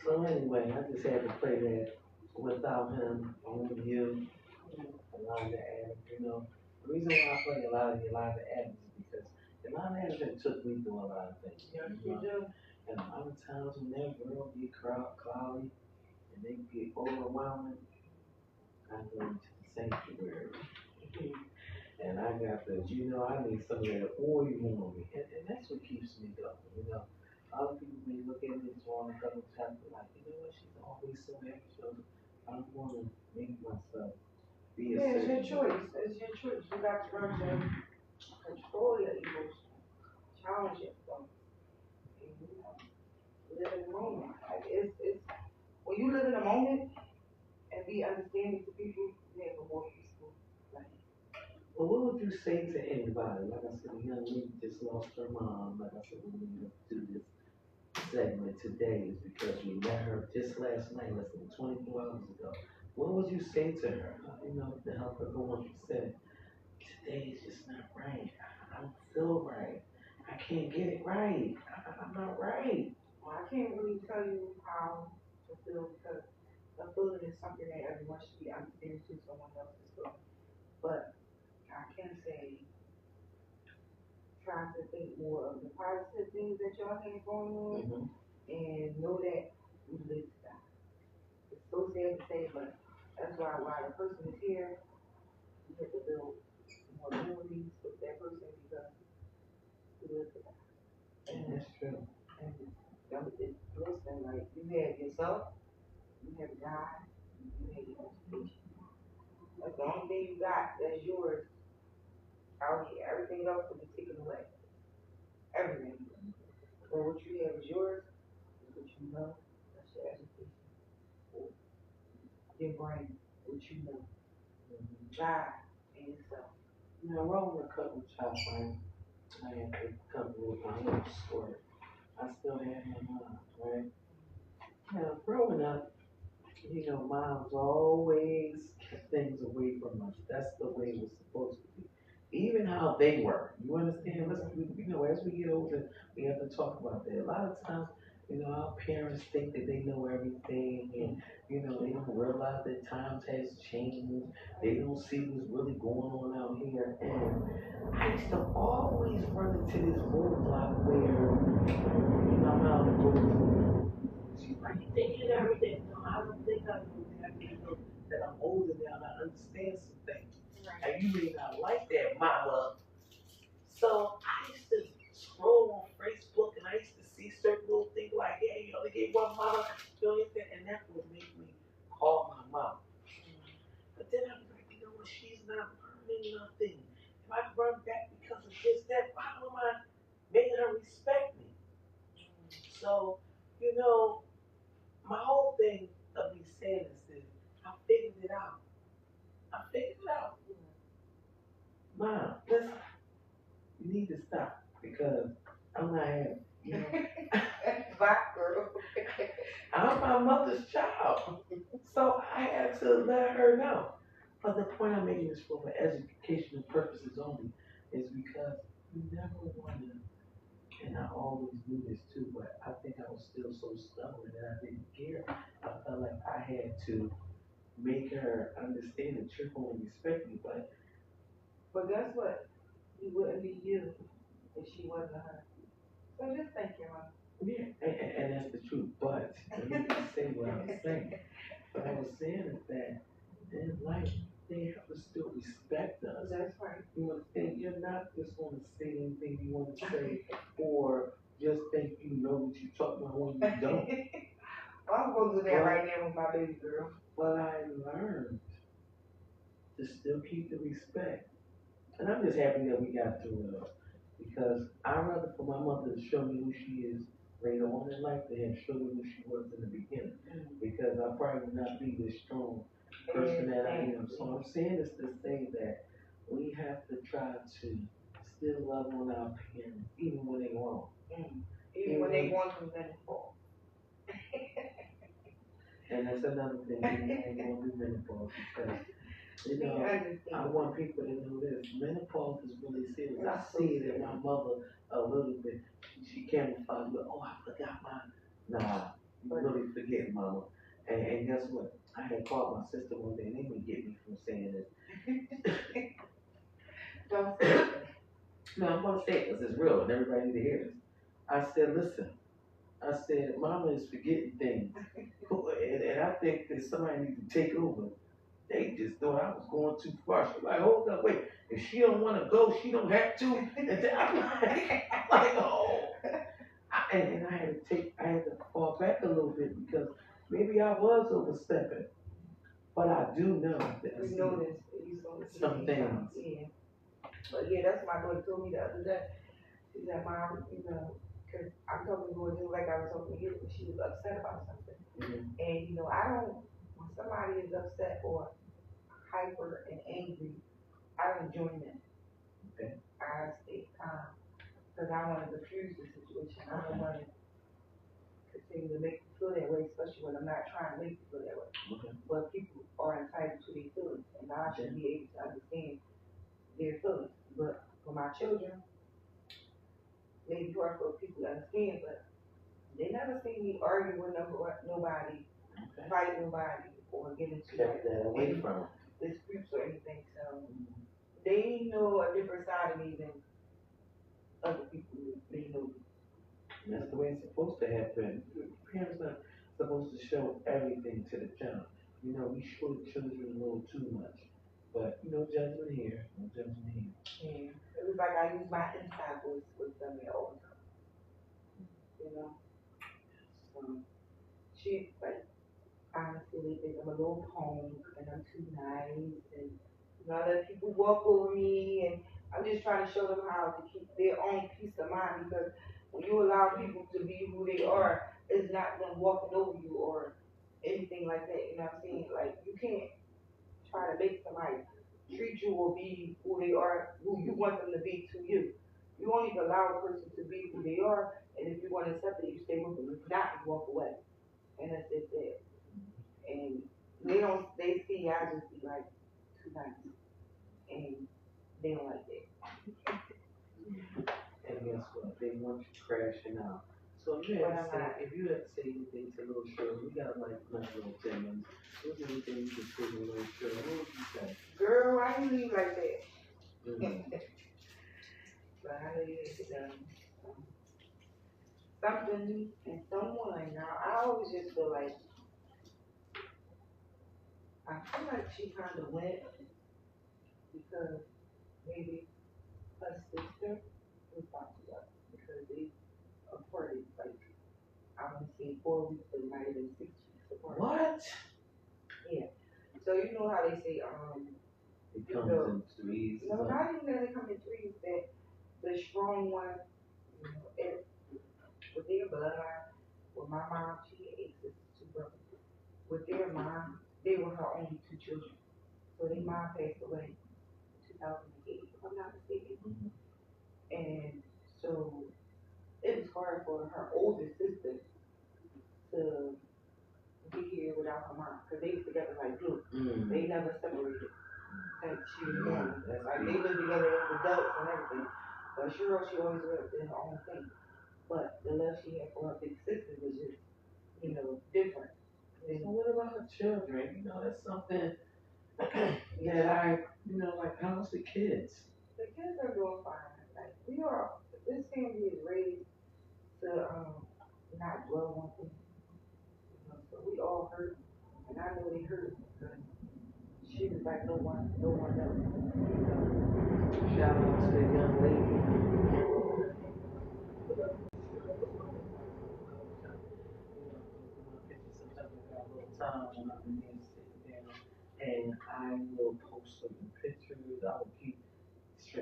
So anyway, I just had to play that Without Him, Only You, Yolanda Adams. The reason why I play a lot of Yolanda Adams is because Yolanda Adams took me through a lot of things. You do. And a lot of times when that world get cloudy and they get overwhelming, I go into the sanctuary. And I got I need some of that oil on me. And that's what keeps me going, Other people may look at me as one a couple of times, but like, she's always so extra. I want to make myself be a Yeah, it's your certain way. choice. It's your choice. You got to learn to control your emotions, challenge your thoughts, and live in the moment. Like it's when you live in the moment and be understanding to people, you have a more peaceful life. Well, what would you say to anybody? Like I said, a young lady just lost her mom. Like I said, we need to do this segment today is because we met her just last night, less than 24 hours ago. What would you say to her? To help her go on. She said, today is just not right. I don't feel right. I can't get it right. I'm not right. Well, I can't really tell you how to feel because a feeling is something that everyone should be understanding to someone else's feeling. But I can say try to think more of the positive things that y'all have going on Mm-hmm. and know that we live to die. It's so sad to say, but that's why while the person is here, you have to build more memories with that person because we live to die. And that's true. And listen, like you have yourself, you have God, you have your education. That's the only thing you got that's yours out here. Everything else will be taken away. Everything. But what you have is yours, is what you know, that's your education. Your brain, what you know. God and yourself. Now, rolling a couple chops, right? I had to come with my little story. I still had my mom, right? Now, growing up, moms always kept things away from us. That's the way it was supposed to be. Even how they were. You understand? As we get older, we have to talk about that. A lot of times, our parents think that they know everything and, they don't realize that times has changed. They don't see what's really going on out here. And I used to always run into this roadblock where my mom would go, why you thinking everything? No, I don't think I know that. That I'm older now and I understand some things. Right. And you may not like that, mama. So I used to scroll on Facebook and I used to see certain little things like, hey, you only get one mama, and that would make me call my mom. But then I'm like, she's not learning nothing. If I run back because of this, that, why am I making her respect me? So, my whole thing of me saying this is, I figured it out. I figured it out. Mom, listen, you need to stop because I'm not having, Bye, girl. I'm my mother's child. So I had to let her know. But the point I'm making this for educational purposes only is because you never want to, and I always knew this too, but I think I was still so stubborn that I didn't care. I felt like I had to make her understand that you're going to respect me, But guess what? You wouldn't be you if she wasn't her. So just thank your mom. yeah, and that's the truth. But let me just say what I was saying. What I was saying is that in life, they have to still respect us. That's right. You understand? You're not just going to say anything you want to say or just think you know what you're talking about when you don't. Well, I'm going to do that right now with my baby girl. But I learned to still keep the respect. And I'm just happy that we got through it all. Because I'd rather for my mother to show me who she is later on in life than have show me who she was in the beginning. Because I probably would not be this strong person that I am. So I'm saying this to say that we have to try to still love on our parents, even when they're wrong. Even when they going through menopause. And that's another thing, we ain't gonna do menopause because, I want people to know this. Menopause is really serious. I see it in my mother a little bit. She camouflages, oh, I forgot mine. Nah, you really forget, mama. And guess what? I had called my sister one day and they would get me from saying this. Don't say it. No, I'm gonna say it because it's real and everybody need to hear this. I said, listen. I said, mama is forgetting things. And I think that somebody needs to take over. They just thought I was going too far. She's like, hold up, wait. If she don't want to go, she don't have to. And then I'm like, oh. And I had to fall back a little bit because maybe I was overstepping. But I do know that We noticed that you saw the some things. Yeah. But yeah, that's what my daughter told me the other day. She said, Mom, you know, cause I'm talking to her just like I was talking to you, but she was upset about something. Mhm. And you know, I don't, when somebody is upset or hyper and angry, I don't join them. Okay. I stay calm. Cause I want to diffuse the situation. I don't want to continue to make you feel that way, especially when I'm not trying to make you feel that way. Okay. But people are entitled to their feelings, and I should be able to understand their feelings. But for my children, maybe hard for people to understand, but they never see me argue with nobody, Okay. fight nobody, or get into Kept that away any from 'em. disputes or anything. So Mhm. they know a different side of me than other people do. They know me. And that's the way it's supposed to happen. Parents are supposed to show everything to the child. You know, we show the children a little too much. But no judgment here, no judgment here. Yeah. It was like I use my inside voice with them all the time, you know. So she like honestly they think I'm a little punk and I'm too nice and you know, I let people walk over me and I'm just trying to show them how to keep their own peace of mind because when you allow people to be who they are, it's not them walking over you or anything like that, you know what I'm saying? Like you can't try to make somebody treat you or be who they are, who you want them to be to you. You only allow a person to be who they are, and if you want to accept it, you stay with them. If not, you walk away. And that's just it. And they don't, they see I just be like too nice, and they don't like that. And guess what? They want you crashing out. So if you But had I'm to say, not. if you had to say anything to little Shirley, we got like little 10 minutes. What's anything you could say to little Shirley? What would you say? Girl, why you leave like that? Mm. But I know you need to done something and someone. Now I always just feel like she kind of went because maybe her sister was about to up because they aparted like I want to say 4 weeks, but it might have been 6 weeks apart. What? Yeah. So you know how they say It you comes know, in threes. no, not even that they come in threes. That the strong one, you know, with their bloodline, with my mom, she had 8 sisters, 2 brothers. With their mom, they were her only 2 children. So their mom passed away in 2008, if I'm not mistaken. Mhm. And so it was hard for her older sister to be here without her mom because they was together like glue. Mm. They never separated. Like she was Yeah, born. that's Like they deep. lived together as adults and everything. But sure, she always did her own thing. But the love she had for her big sister was just, you know, different. So what about the children? You know, that's something that I, you know, like how's the kids? The kids are doing fine. Like we are, this family is raised to not dwell on things. You know, so we all hurt, and I know they hurt because she was like no one else. You know, Shout out to the young lady. Sometimes I got a little time when I'm in there sitting down, and I will post some pictures. I will keep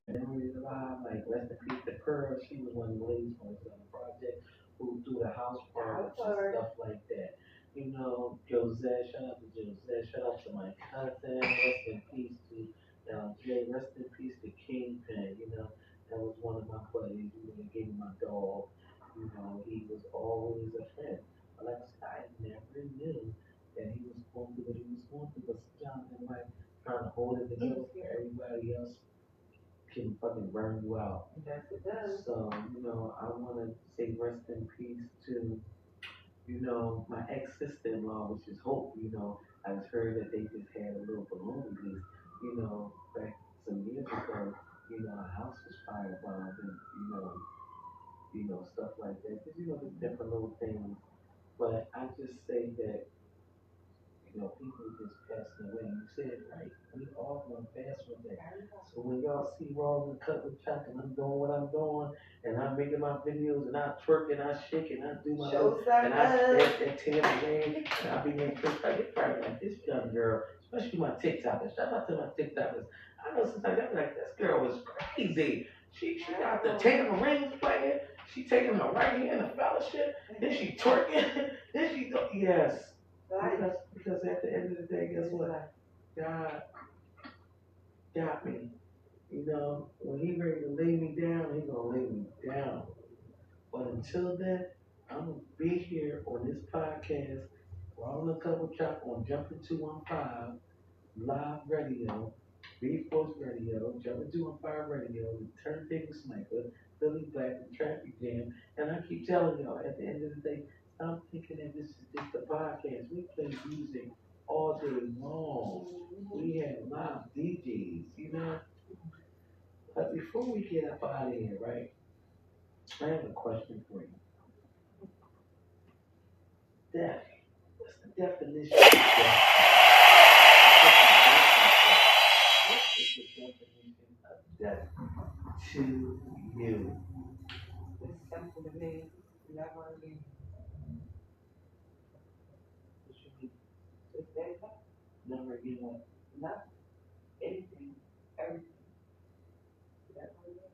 memories alive. Like rest in peace to Pearl. She was one of the ladies on the project who do the house parties and stuff like that. You know, Josette, shout out to Josette, shout out to my cousin, rest in peace to Jay, rest in peace to Kingpin, you know, that was one of my buddies, you know, that gave me my dog, you know, he was always a friend. But like I said, I never knew that he was going through what he was going through, but sometimes in life, trying to hold it together for everybody else can fucking burn you out. yes, it does. So, you know, I want to say rest in peace to, you know, my ex-sister-in-law, which is Hope, you know, I just heard that they just had a little balloon release, you know, back some years ago, you know, a house was firebombed and, you know, stuff like that. Just, you know, just different little things. But I just say that, you know, people just passing away. You said it right. We all gonna pass one day. So when y'all see Raw and Cut with Chuck and I'm doing what I'm doing and I'm making my videos and I twerk and I shake and I do my Show some and I love. that tail game and I be making trips. I get probably like this young girl, especially my TikTokers. Shout out to my TikTokers. I know sometimes I'm like, this girl was crazy. She got the rings playing. She taking the right hand of fellowship. Then she twerking. Then she go, yes. Because at the end of the day, guess what? God got me. You know, when he ready to lay me down, he gonna lay me down. But until then, I'm gonna be here on this podcast, Rolling a Couple Chop on Jumping 215 Live Radio, B Force Radio, Jumping 215 Radio, the Turntable Sniper, Philly Black, and Traffic Jam. And I keep telling y'all, at the end of the day, stop thinking that this is just a podcast. We play music all day long. We have live DJs, you know. But before we get up out of here, right, I have a question for you. Death. What's the definition of death? What is the definition of death to you? It's simple to me. Never again. What you mean? It's that Never again what? nothing. Anything. Everything. Never again.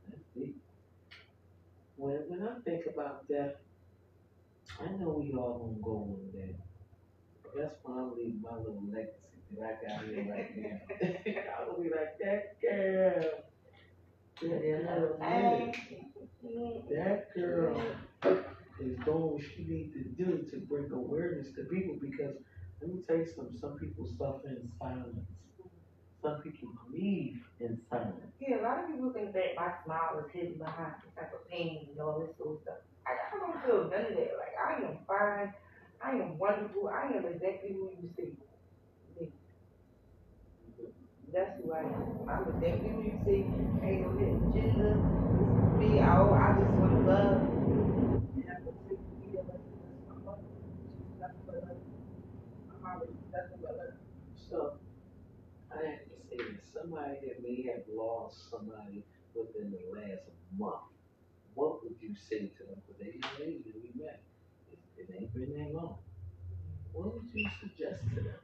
That's deep. When I think about death, I know we all gonna go one day. But that's probably my little legacy that I got here right now. I will be like, that girl. That girl is doing what she needs to do to bring awareness to people because let me tell you something, some people suffer in silence. Some people grieve in silence. Yeah, a lot of people think that my smile is hidden behind some type of pain and all this sort of stuff. I don't feel none of that. Like, I am fine. I am wonderful. I am exactly who you see. Me. That's who I am. I'm exactly who you see. Ain't no hidden agenda. This is me. I just want to love. And I'm going to take the video like this. I'm going to choose nothing but love. I'm always nothing but love. So I have to say that somebody that may have lost somebody within the last month, what would you say to them? Because they young lady that we met, it ain't been that long. What would you suggest to them?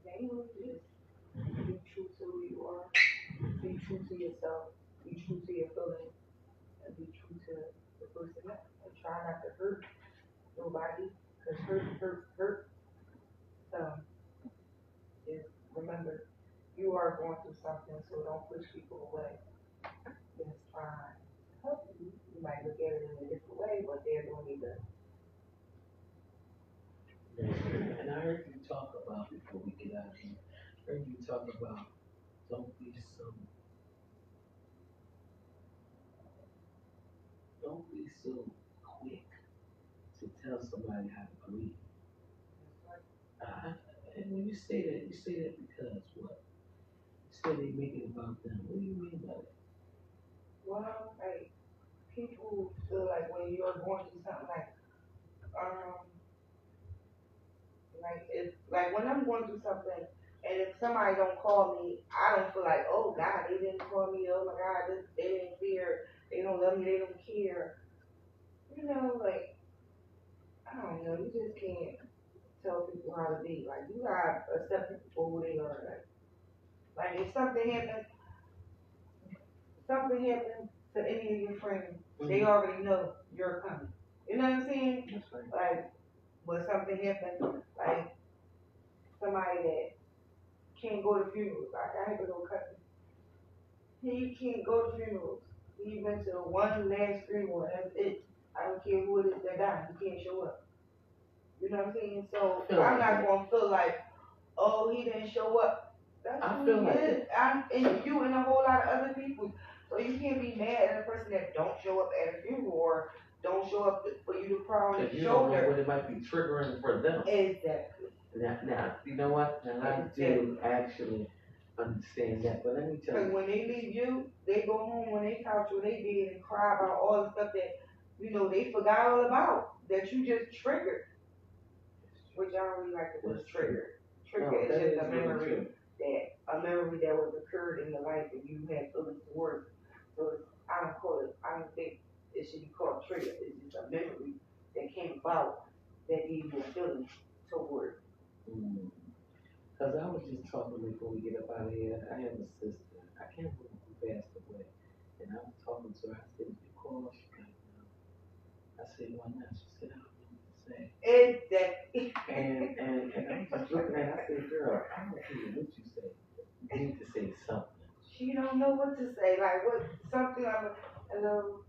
Genuinely, just be true to who you are. Be true to yourself. Be true to your feelings. And be true to the person else. And try not to hurt nobody. Because hurt. So, just remember, you are going through something, so don't push people away. Just try to help you. You might look at it in a different way, but they're doing either. And I heard you talk about, before we get out of here, I heard you talk about don't be so quick to tell somebody how to grieve. And when you say that because what? You say they make it about them. What do you mean by that? Well, like, people feel like when you're going through something like when I'm going through something and if somebody don't call me, I don't feel like, oh God, they didn't call me, oh my God, they didn't care, they don't love me, they don't care. You know, like, I don't know, you just can't tell people how to be. Like, you gotta accept people for who they are. Like if something happens to any of your friends, they already know you're coming. You know what I'm saying? That's right. Like, when something happens, like somebody that can't go to funerals. Like, I have a little cousin. He can't go to funerals. He went to one last funeral, and that's it. I don't care who it is that died. He can't show up. You know what I'm saying? So I'm not going to feel like, oh, he didn't show up. That's who he is. And you and a whole lot of other people. So you can't be mad at a person that don't show up at a funeral or don't show up for you to cry on his you shoulder. Don't know what it might be triggering for them. Exactly. Now, you know what? Now I do actually understand that, but let me tell Cause you. when they leave you, they go home on their couch or they bed and cry about all the stuff that, they forgot all about, that you just triggered, which I don't really like the word That's true. trigger. Trigger No, is that just is a really memory true. a memory that was occurred in your life and you had feelings towards it. So I don't think it should be called trigger. It's just a memory that came about that gave you a feeling towards. Mm. Cause I was just talking before we get up out of here. I have a sister. I can't remember who passed away, and I was talking to her. I said, "You call?" She like, "No." I said, "Why not?" She said, "I don't know what to say." Exactly. And I'm just looking at her. I said, "Girl, I don't care what you say. You need to say something." She don't know what to say. Like what something like hello.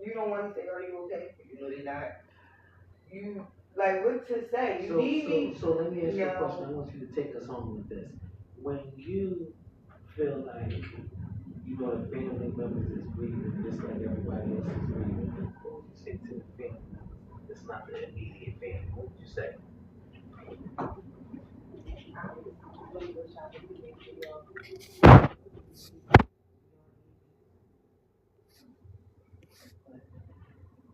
You don't want to say, "Are you okay?" You know they're not. You like what to say. You need me. So let me ask you a No. question. I want you to take us home with this. When you feel like the family members is grieving just like everybody else is grieving, what would you say to the family members? It's not the immediate family. What would you say?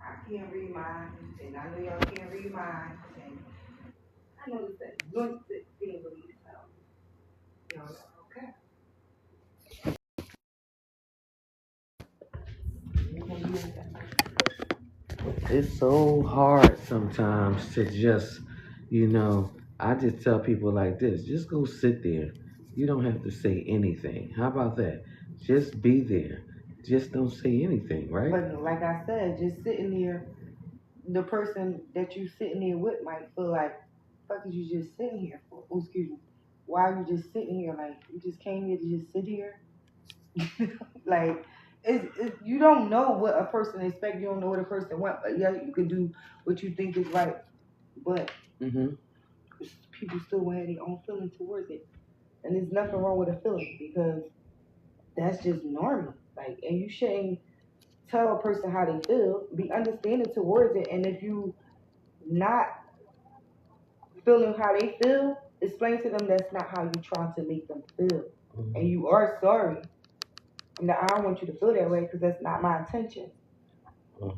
I can't read minds, and I know y'all can't read minds, and I know that good feeling so okay. It's so hard sometimes to just, I just tell people like this, just go sit there. You don't have to say anything. How about that? Just be there. Just don't say anything, right? But like I said, just sitting there, the person that you sitting there with might feel like, fuck is you just sitting here for? Oh, excuse me. Why are you just sitting here? Like you just came here to just sit here? Like you don't know what a person expects. You don't know what a person wants. But yeah, you can do what you think is right. But people still will have their own feeling towards it, and there's nothing wrong with a feeling because that's just normal. Like, and you shouldn't tell a person how they feel. Be understanding towards it, and if you not feeling how they feel, explain to them that's not how you trying to make them feel, and you are sorry. And I don't want you to feel that way because that's not my intention. But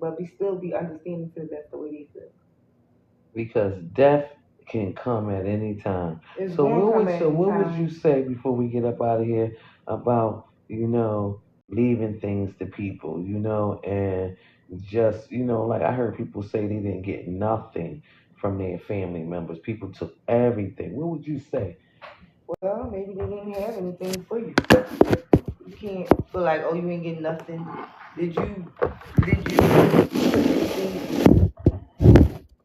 but be understanding to that's the way they feel. Because death can come at any time. It's So gonna come at any what would time. you say before we get up out of here about, leaving things to people, and just, like I heard people say they didn't get nothing from their family members. People took everything. What would you say? Well, maybe they didn't have anything for you. You can't feel like, oh, you ain't getting nothing. Did you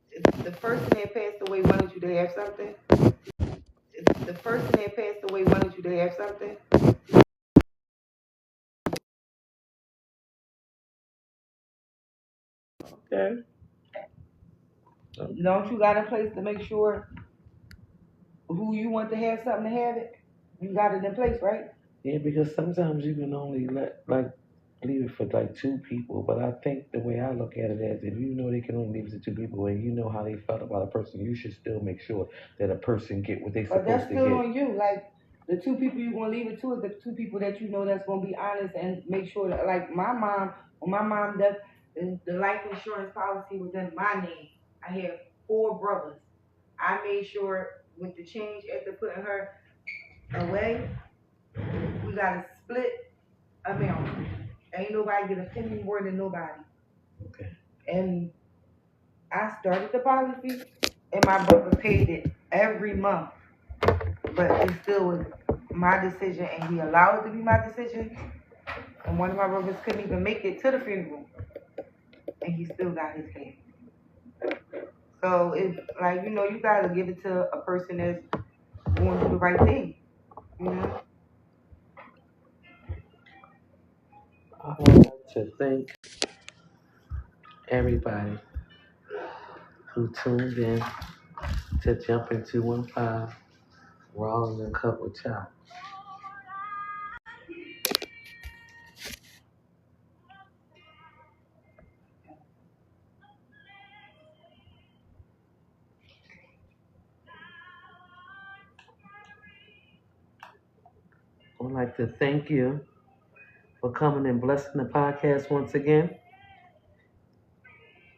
if the person that passed away wanted you to have something? If the person that passed away wanted you to have something? Okay. Don't you got a place to make sure who you want to have something to have it? You got it in place, right? Yeah, because sometimes you can only leave it for like two people. But I think the way I look at it is, if you know they can only leave it to two people, and you know how they felt about a person, you should still make sure that a person get what they But that's supposed to still get. on you. Like the two people you're gonna leave it to is the two people that you know that's gonna be honest and make sure that, like my mom, when my mom does the life insurance policy was in my name. I had 4 brothers. I made sure with the change after putting her away, we got a split amount. Ain't nobody get a penny more than nobody. Okay. And I started the policy, and my brother paid it every month. But it still was my decision, and he allowed it to be my decision. And one of my brothers couldn't even make it to the funeral, and he still got his half. So it's like you gotta give it to a person that's going to do the right thing. I would like to thank everybody who tuned in to Jump in 215 Raw and Cup with Chop. would like to thank you for coming and blessing the podcast once again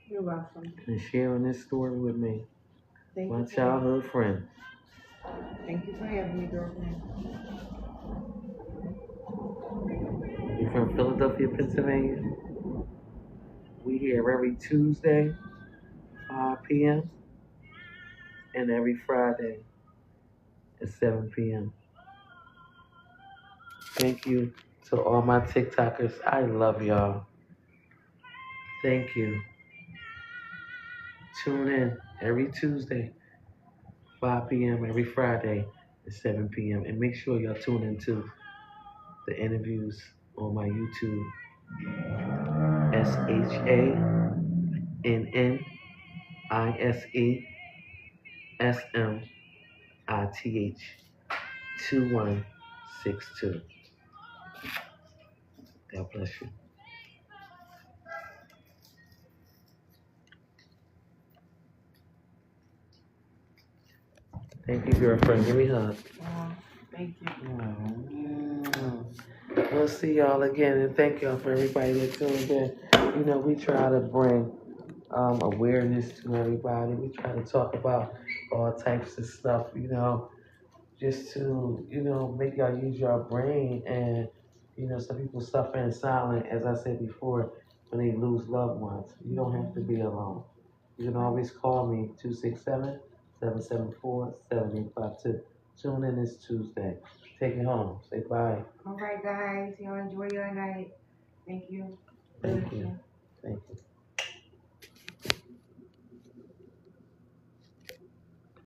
You're welcome. and sharing this story with me, Thank my you. childhood friend. Thank you for having me, girlfriend. You're from Philadelphia, Pennsylvania. We here every Tuesday, 5 p.m. and every Friday at 7 p.m. Thank you to all my TikTokers. I love y'all. Thank you. Tune in every Tuesday, 5 p.m. every Friday at 7 p.m. And make sure y'all tune into the interviews on my YouTube. SHANNISESMITH 2162. God bless you. Thank you, girlfriend. Give me a hug. Thank you. We'll see y'all again, and thank y'all for everybody that tuned in. You know, we try to bring awareness to everybody. We try to talk about all types of stuff, you know, just to, you know, make y'all use your brain. And, you know, some people suffer in silence, as I said before, when they lose loved ones. You don't have to be alone. You can always call me, 267-774-7852. Tune in this Tuesday. Take it home. Say bye. All right, guys. Y'all enjoy your night. Thank you. Thank you. Thank you.